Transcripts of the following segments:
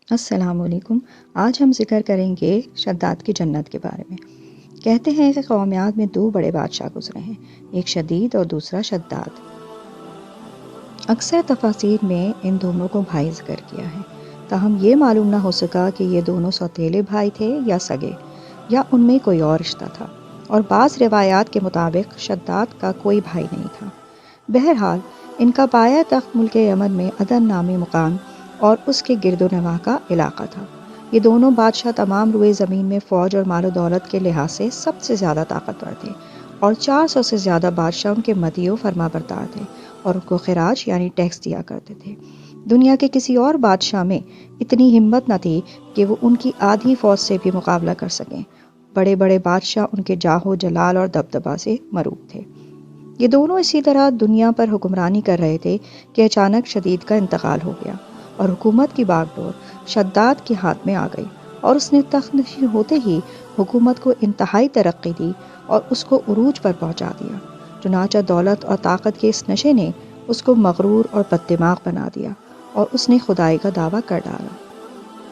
السلام علیکم۔ آج ہم ذکر کریں گے شداد کی جنت کے بارے میں۔ کہتے ہیں کہ قومیات میں دو بڑے بادشاہ گزرے ہیں، ایک شدید اور دوسرا شداد۔ اکثر تفاسیر میں ان دونوں کو بھائی ذکر کیا ہے، تاہم یہ معلوم نہ ہو سکا کہ یہ دونوں سوتیلے بھائی تھے یا سگے، یا ان میں کوئی اور رشتہ تھا، اور بعض روایات کے مطابق شداد کا کوئی بھائی نہیں تھا۔ بہرحال ان کا پایا تخت ملک یمن میں عدن نامی مقام اور اس کے گرد و نواح کا علاقہ تھا۔ یہ دونوں بادشاہ تمام روئے زمین میں فوج اور مال و دولت کے لحاظ سے سب سے زیادہ طاقتور تھے، اور 400 سے زیادہ بادشاہ ان کے مدعی و فرما بردار تھے اور ان کو خراج یعنی ٹیکس دیا کرتے تھے۔ دنیا کے کسی اور بادشاہ میں اتنی ہمت نہ تھی کہ وہ ان کی آدھی فوج سے بھی مقابلہ کر سکیں۔ بڑے بڑے بادشاہ ان کے جاہ و جلال اور دبدبہ سے مروب تھے۔ یہ دونوں اسی طرح دنیا پر حکمرانی کر رہے تھے کہ اچانک شدید کا انتقال ہو گیا، اور حکومت کی باغ ڈور شداد کے ہاتھ میں آ گئی، اور اس نے تخت نشین ہوتے ہی حکومت کو انتہائی ترقی دی اور اس کو عروج پر پہنچا دیا۔ چنانچہ دولت اور طاقت کے اس نشے نے اس کو مغرور اور بددماغ بنا دیا، اور اس نے خدائی کا دعویٰ کر ڈالا۔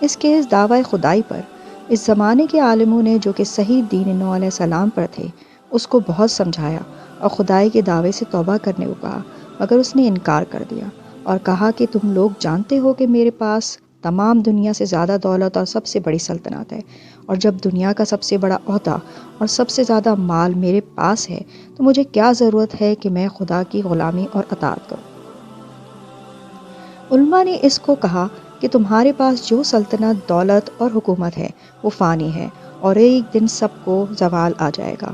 اس کے اس دعوی خدائی پر اس زمانے کے عالموں نے، جو کہ صحیح دین نو علیہ السلام پر تھے، اس کو بہت سمجھایا اور خدائی کے دعوے سے توبہ کرنے کو کہا، مگر اس نے انکار کر دیا اور کہا کہ تم لوگ جانتے ہو کہ میرے پاس تمام دنیا سے زیادہ دولت اور سب سے بڑی سلطنت ہے، اور جب دنیا کا سب سے بڑا عہدہ اور سب سے زیادہ مال میرے پاس ہے تو مجھے کیا ضرورت ہے کہ میں خدا کی غلامی اور اطاعت کروں۔ علماء نے اس کو کہا کہ تمہارے پاس جو سلطنت، دولت اور حکومت ہے وہ فانی ہے، اور ایک دن سب کو زوال آ جائے گا،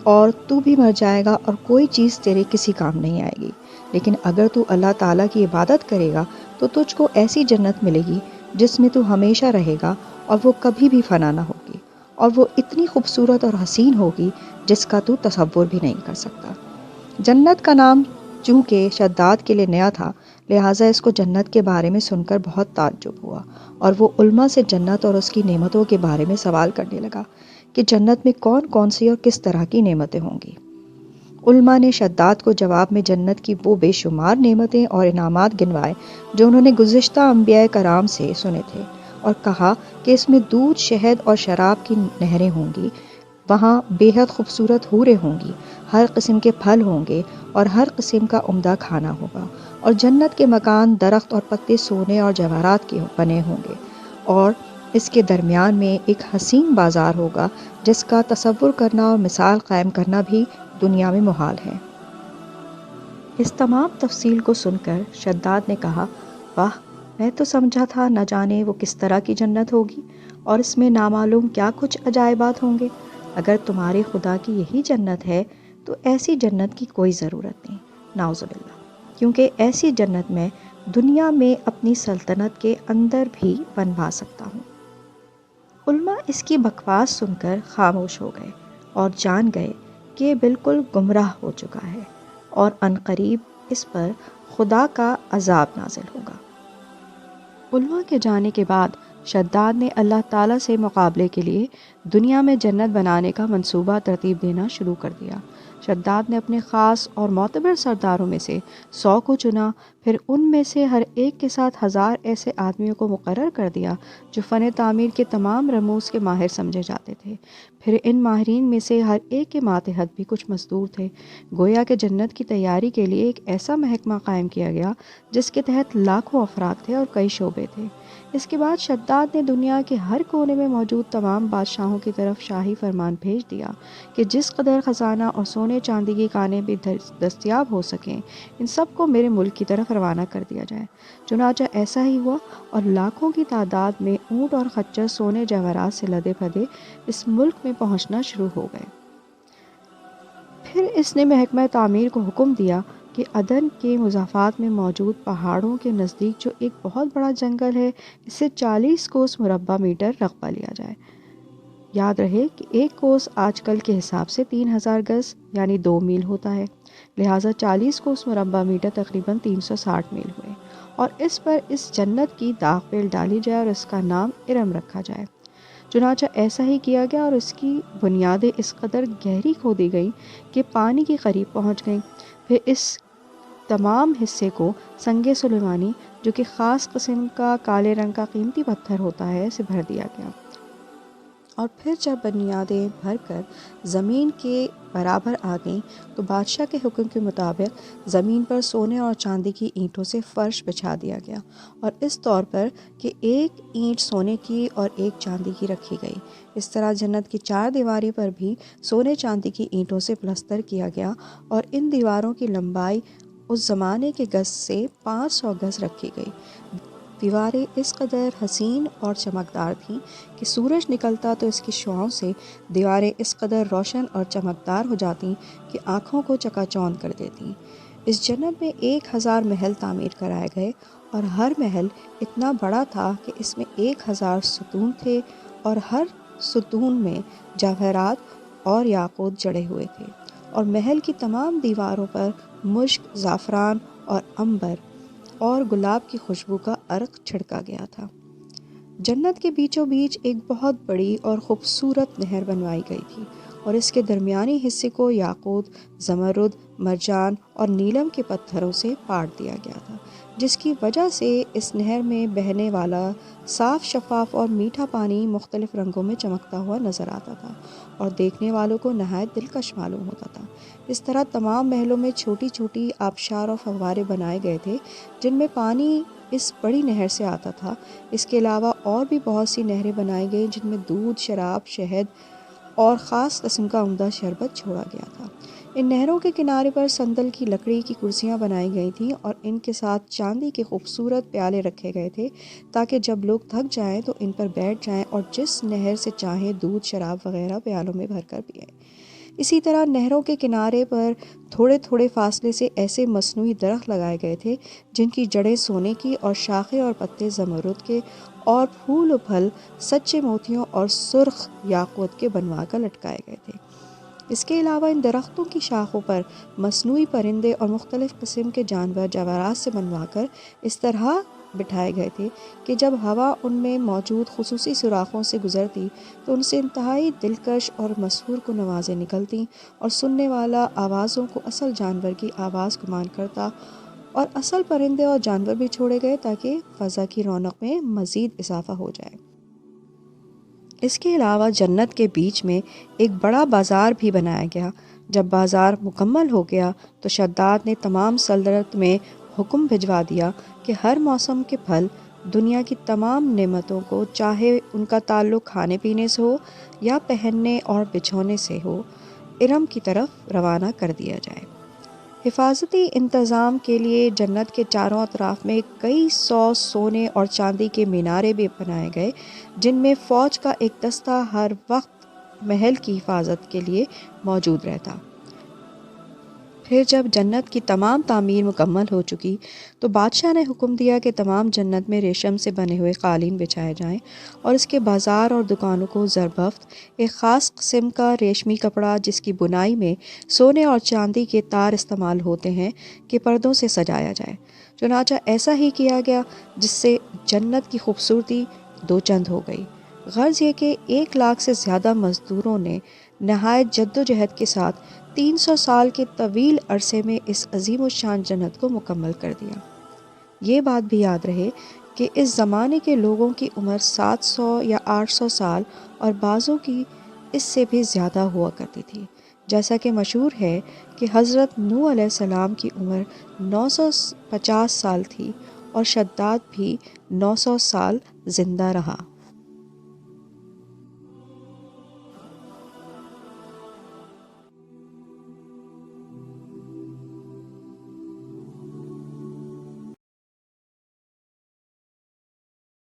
اور تو بھی مر جائے گا، اور کوئی چیز تیرے کسی کام نہیں آئے گی۔ لیکن اگر تو اللہ تعالیٰ کی عبادت کرے گا تو تجھ کو ایسی جنت ملے گی جس میں تو ہمیشہ رہے گا، اور وہ کبھی بھی فنا نہ ہوگی، اور وہ اتنی خوبصورت اور حسین ہوگی جس کا تو تصور بھی نہیں کر سکتا۔ جنت کا نام چونکہ شداد کے لیے نیا تھا، لہٰذا اس کو جنت کے بارے میں سن کر بہت تعجب ہوا، اور وہ علماء سے جنت اور اس کی نعمتوں کے بارے میں سوال کرنے لگا کہ جنت میں کون کون سی اور کس طرح کی نعمتیں ہوں گی۔ علماء نے شداد کو جواب میں جنت کی وہ بے شمار نعمتیں اور انعامات گنوائے جو انہوں نے گزشتہ انبیاء کرام سے سنے تھے، اور کہا کہ اس میں دودھ، شہد اور شراب کی نہریں ہوں گی، وہاں بے حد خوبصورت حوریں ہوں گی، ہر قسم کے پھل ہوں گے اور ہر قسم کا عمدہ کھانا ہوگا، اور جنت کے مکان، درخت اور پتے سونے اور جواہرات کے بنے ہوں گے، اور اس کے درمیان میں ایک حسین بازار ہوگا جس کا تصور کرنا اور مثال قائم کرنا بھی دنیا میں محال ہے۔ اس تمام تفصیل کو سن کر شداد نے کہا، واہ، میں تو سمجھا تھا نہ جانے وہ کس طرح کی جنت ہوگی، اور اس میں نامعلوم کیا کچھ عجائبات ہوں گے۔ اگر تمہارے خدا کی یہی جنت ہے تو ایسی جنت کی کوئی ضرورت نہیں، نعوذ باللہ، کیونکہ ایسی جنت میں دنیا میں اپنی سلطنت کے اندر بھی بنوا سکتا ہوں۔ علماء اس کی بکواس سن کر خاموش ہو گئے اور جان گئے کہ یہ بالکل گمراہ ہو چکا ہے، اور عنقریب اس پر خدا کا عذاب نازل ہوگا۔ علماء کے جانے کے بعد شداد نے اللہ تعالیٰ سے مقابلے کے لیے دنیا میں جنت بنانے کا منصوبہ ترتیب دینا شروع کر دیا۔ شداد نے اپنے خاص اور معتبر سرداروں میں سے 100 کو چنا، پھر ان میں سے ہر ایک کے ساتھ 1000 ایسے آدمیوں کو مقرر کر دیا جو فن تعمیر کے تمام رموز کے ماہر سمجھے جاتے تھے۔ پھر ان ماہرین میں سے ہر ایک کے ماتحت بھی کچھ مزدور تھے، گویا کہ جنت کی تیاری کے لیے ایک ایسا محکمہ قائم کیا گیا جس کے تحت لاکھوں افراد تھے اور کئی شعبے تھے۔ اس کے بعد شداد نے دنیا کے ہر کونے میں موجود تمام بادشاہوں کی طرف شاہی فرمان بھیج دیا کہ جس قدر خزانہ اور سونے چاندی کی کانیں بھی دستیاب ہو سکیں، ان سب کو میرے ملک کی طرف روانہ کر دیا جائے۔ چنانچہ ایسا ہی ہوا، اور لاکھوں کی تعداد میں اونٹ اور خچر سونے جواہرات سے لدے پھدے اس ملک میں پہنچنا شروع ہو گئے۔ پھر اس نے محکمہ تعمیر کو حکم دیا کہ عدن کے مضافات میں موجود پہاڑوں کے نزدیک جو ایک بہت بڑا جنگل ہے، اس سے 40 کوس مربع میٹر رقبہ لیا جائے۔ یاد رہے کہ ایک کوس آج کل کے حساب سے 3000 گز یعنی 2 میل ہوتا ہے، لہٰذا 40 کوس مربع میٹر تقریباً 360 میل ہوئے، اور اس پر اس جنت کی داغ بیل ڈالی جائے اور اس کا نام ارم رکھا جائے۔ چنانچہ ایسا ہی کیا گیا، اور اس کی بنیادیں اس قدر گہری کھودی گئیں کہ پانی کے قریب پہنچ گئیں۔ پھر اس تمام حصے کو سنگ سلیمانی، جو کہ خاص قسم کا کالے رنگ کا قیمتی پتھر ہوتا ہے، سے بھر دیا گیا۔ اور پھر جب بنیادیں بھر کر زمین کے برابر آ گئیں تو بادشاہ کے حکم کے مطابق زمین پر سونے اور چاندی کی اینٹوں سے فرش بچھا دیا گیا، اور اس طور پر کہ ایک اینٹ سونے کی اور ایک چاندی کی رکھی گئی۔ اس طرح جنت کی 4 دیواری پر بھی سونے چاندی کی اینٹوں سے پلستر کیا گیا، اور ان دیواروں کی لمبائی اس زمانے کے گز سے 500 گز رکھی گئی۔ دیواریں اس قدر حسین اور چمکدار تھیں کہ سورج نکلتا تو اس کی شعاؤں سے دیواریں اس قدر روشن اور چمکدار ہو جاتیں کہ آنکھوں کو چکا چوند کر دیتیں۔ اس جنت میں 1000 محل تعمیر کرائے گئے، اور ہر محل اتنا بڑا تھا کہ اس میں 1000 ستون تھے، اور ہر ستون میں جواہرات اور یاقوت جڑے ہوئے تھے، اور محل کی تمام دیواروں پر مشک، زعفران اور عنبر اور گلاب کی خوشبو کا عرق چھڑکا گیا تھا۔ جنت کے بیچوں بیچ ایک بہت بڑی اور خوبصورت نہر بنوائی گئی تھی، اور اس کے درمیانی حصے کو یاقوت، زمرد، مرجان اور نیلم کے پتھروں سے پاٹ دیا گیا تھا، جس کی وجہ سے اس نہر میں بہنے والا صاف، شفاف اور میٹھا پانی مختلف رنگوں میں چمکتا ہوا نظر آتا تھا، اور دیکھنے والوں کو نہایت دلکش معلوم ہوتا تھا۔ اس طرح تمام محلوں میں چھوٹی چھوٹی آبشار اور فوارے بنائے گئے تھے جن میں پانی اس بڑی نہر سے آتا تھا۔ اس کے علاوہ اور بھی بہت سی نہریں بنائی گئیں جن میں دودھ، شراب، شہد اور خاص قسم کا عمدہ شربت چھوڑا گیا تھا۔ ان نہروں کے کنارے پر سندل کی لکڑی کی کرسیاں بنائی گئی تھیں، اور ان کے ساتھ چاندی کے خوبصورت پیالے رکھے گئے تھے تاکہ جب لوگ تھک جائیں تو ان پر بیٹھ جائیں اور جس نہر سے چاہیں دودھ، شراب وغیرہ پیالوں میں بھر کر پئیں۔ اسی طرح نہروں کے کنارے پر تھوڑے تھوڑے فاصلے سے ایسے مصنوعی درخت لگائے گئے تھے جن کی جڑیں سونے کی اور شاخیں اور پتے زمرد کے اور پھول و پھل سچے موتیوں اور سرخ یاقوت کے بنوا کر لٹکائے گئے تھے۔ اس کے علاوہ ان درختوں کی شاخوں پر مصنوعی پرندے اور مختلف قسم کے جانور جواہرات سے بنوا کر اس طرح بٹھائے گئے تھے کہ جب ہوا ان میں موجود خصوصی سوراخوں سے گزرتی تو ان سے انتہائی دلکش اور مسحور کن آوازیں نکلتیں، اور سننے والا آوازوں کو اصل جانور کی آواز گمان کرتا، اور اصل پرندے اور جانور بھی چھوڑے گئے تاکہ فضا کی رونق میں مزید اضافہ ہو جائے۔ اس کے علاوہ جنت کے بیچ میں ایک بڑا بازار بھی بنایا گیا۔ جب بازار مکمل ہو گیا تو شداد نے تمام سلطنت میں حکم بھجوا دیا کہ ہر موسم کے پھل، دنیا کی تمام نعمتوں کو، چاہے ان کا تعلق کھانے پینے سے ہو یا پہننے اور بچھونے سے ہو، ارم کی طرف روانہ کر دیا جائے۔ حفاظتی انتظام کے لیے جنت کے چاروں اطراف میں کئی 100 سونے اور چاندی کے مینارے بھی بنائے گئے جن میں فوج کا ایک دستہ ہر وقت محل کی حفاظت کے لیے موجود رہتا۔ پھر جب جنت کی تمام تعمیر مکمل ہو چکی تو بادشاہ نے حکم دیا کہ تمام جنت میں ریشم سے بنے ہوئے قالین بچھائے جائیں، اور اس کے بازار اور دکانوں کو زربفت، ایک خاص قسم کا ریشمی کپڑا جس کی بنائی میں سونے اور چاندی کے تار استعمال ہوتے ہیں، کے پردوں سے سجایا جائے۔ چنانچہ ایسا ہی کیا گیا، جس سے جنت کی خوبصورتی دو چند ہو گئی۔ غرض یہ کہ 1,00,000 سے زیادہ مزدوروں نے نہایت جدوجہد کے ساتھ 300 سال کے طویل عرصے میں اس عظیم الشان جنت کو مکمل کر دیا۔ یہ بات بھی یاد رہے کہ اس زمانے کے لوگوں کی عمر 700 یا 800 سال اور بعضوں کی اس سے بھی زیادہ ہوا کرتی تھی، جیسا کہ مشہور ہے کہ حضرت نوح علیہ السلام کی عمر 950 سال تھی اور شداد بھی 900 سال زندہ رہا۔